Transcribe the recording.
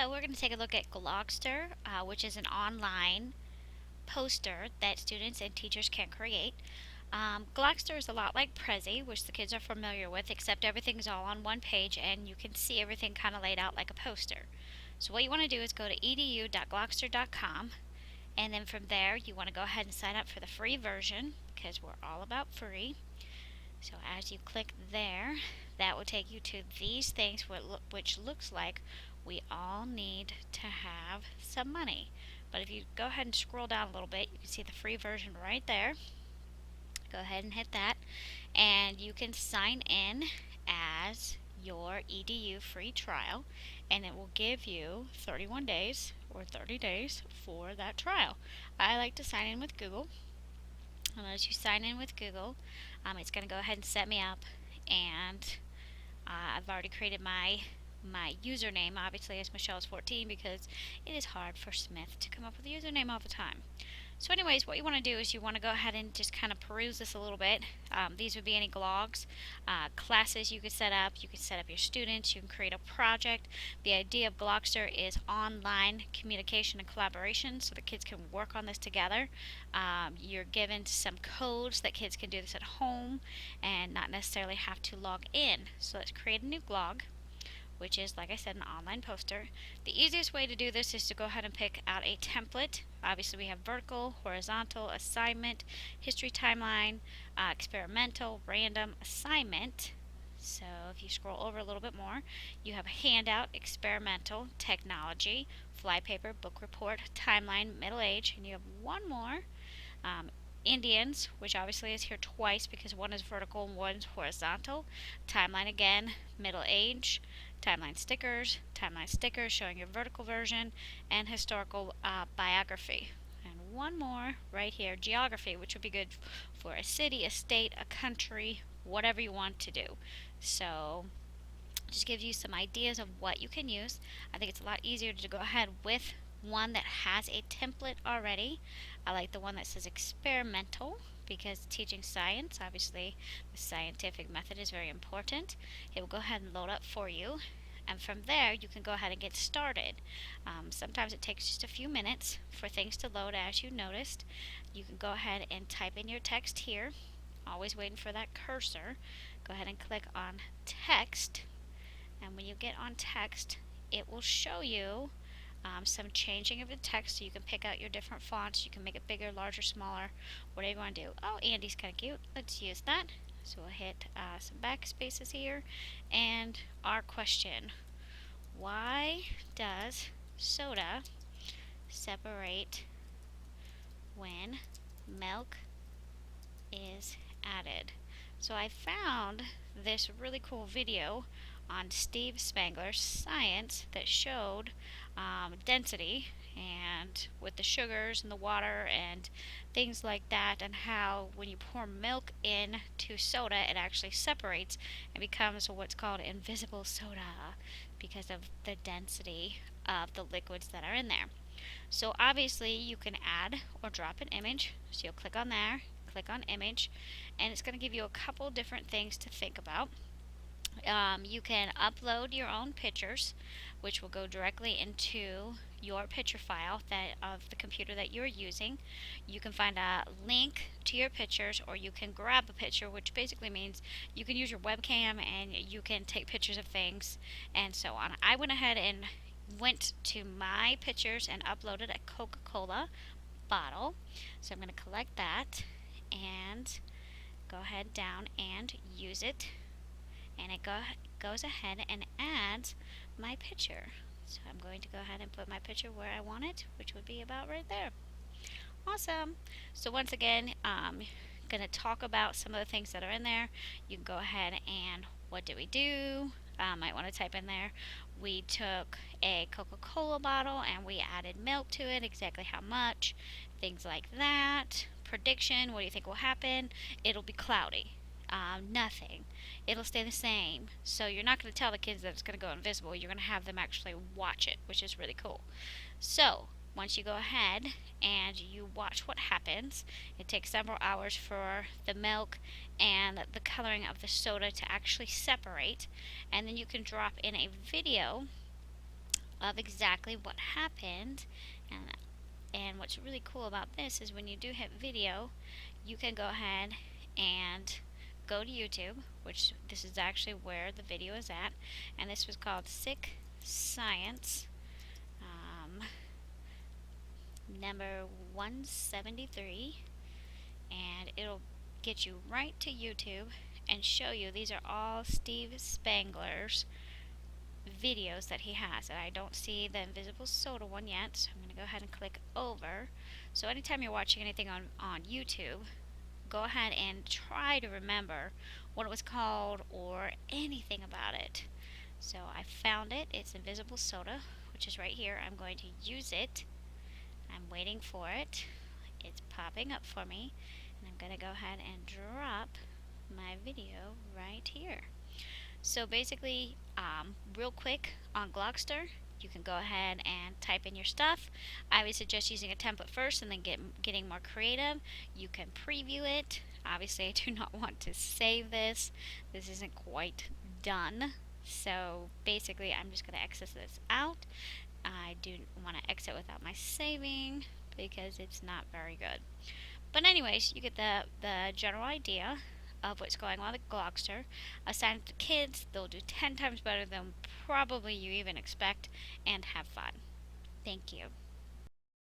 So we're going to take a look at glogster, which is an online poster that students and teachers can create. Glogster is a lot like Prezi, which the kids are familiar with, except everything's all on one page and you can see everything kind of laid out like a poster. So what you want to do is go to edu.glogster.com, and then from there you want to go ahead and sign up for the free version because we're all about free. So as you click there, that will take you to these things, which looks like we all need to have some money. But if you go ahead and scroll down a little bit, you can see the free version right there. Go ahead and hit that, and you can sign in as your EDU free trial, and it will give you 31 days or 30 days for that trial. I like to sign in with Google. And as you sign in with Google, it's going to go ahead and set me up, and I've already created my username, obviously, as Michelle's 14, because it is hard for Smith to come up with a username all the time. So anyways, what you want to do is you want to go ahead and just kind of peruse this a little bit. These would be any glogs, classes you could set up. You could set up your students. You can create a project. The idea of Glogster is online communication and collaboration, so the kids can work on this together. You're given some codes that kids can do this at home and not necessarily have to log in. So let's create a new glog, which is, like I said, an online poster. The easiest way to do this is to go ahead and pick out a template. Obviously we have vertical, horizontal, assignment, history timeline, experimental, random, assignment. So if you scroll over a little bit more, you have a handout, experimental, technology, flypaper, book report, timeline, middle age, and you have one more, Indians, which obviously is here twice because one is vertical and one's horizontal. Timeline again, middle age, timeline stickers showing your vertical version, and historical biography. And one more right here, geography, which would be good for a city, a state, a country, whatever you want to do. So just gives you some ideas of what you can use. I think it's a lot easier to go ahead with one that has a template already. I like the one that says experimental because teaching science, obviously the scientific method is very important. It will go ahead and load up for you, and from there you can go ahead and get started. Sometimes it takes just a few minutes for things to load, as you noticed. You can go ahead and type in your text here, always waiting for that cursor. Go ahead and click on text, and when you get on text, it will show you some changing of the text, so you can pick out your different fonts. You can make it bigger, larger, smaller, whatever you want to do. Oh, Andy's kind of cute. Let's use that. So we'll hit some backspaces here, and our question: why does soda separate when milk is added? So I found this really cool video on Steve Spangler's Science that showed density, and with the sugars and the water and things like that, and how when you pour milk into soda, it actually separates and becomes what's called invisible soda because of the density of the liquids that are in there. So obviously you can add or drop an image. So you'll click on there, click on image, and it's going to give you a couple different things to think about. You can upload your own pictures, which will go directly into your picture file of the computer that you're using. You can find a link to your pictures, or you can grab a picture, which basically means you can use your webcam and you can take pictures of things and so on. I went ahead and went to my pictures and uploaded a Coca-Cola bottle. So I'm going to collect that and go ahead down and use it, and it goes ahead and adds my picture. So I'm going to go ahead and put my picture where I want it, which would be about right there. Awesome. So once again, I'm going to talk about some of the things that are in there. You can go ahead and what do we do? Might want to type in there, we took a Coca-Cola bottle and we added milk to it, exactly how much, things like that. Prediction, what do you think will happen? It'll be cloudy. Nothing. It'll stay the same. So you're not going to tell the kids that it's going to go invisible. You're going to have them actually watch it, which is really cool. So once you go ahead and you watch what happens, it takes several hours for the milk and the coloring of the soda to actually separate, and then you can drop in a video of exactly what happened. And what's really cool about this is when you do hit video, you can go ahead and go to YouTube, which this is actually where the video is at, and this was called Sick Science, um, number 173, and it'll get you right to YouTube and show you these are all Steve Spangler's videos that he has. And I don't see the invisible soda one yet, so I'm going to go ahead and click over. So anytime you're watching anything on YouTube, go ahead and try to remember what it was called or anything about it. So I found it. It's invisible soda, which is right here. I'm going to use it. I'm waiting for it. It's popping up for me, and I'm going to go ahead and drop my video right here. So basically, real quick on glogster, you can go ahead and type in your stuff. I would suggest using a template first and then getting more creative. You can preview it. Obviously, I do not want to save this. This isn't quite done. So basically, I'm just going to exit this out. I do want to exit without my saving because it's not very good. But anyways, you get the general idea of what's going on with glogster. Assign it to kids, they'll do 10 times better than probably you even expect, and have fun. Thank you.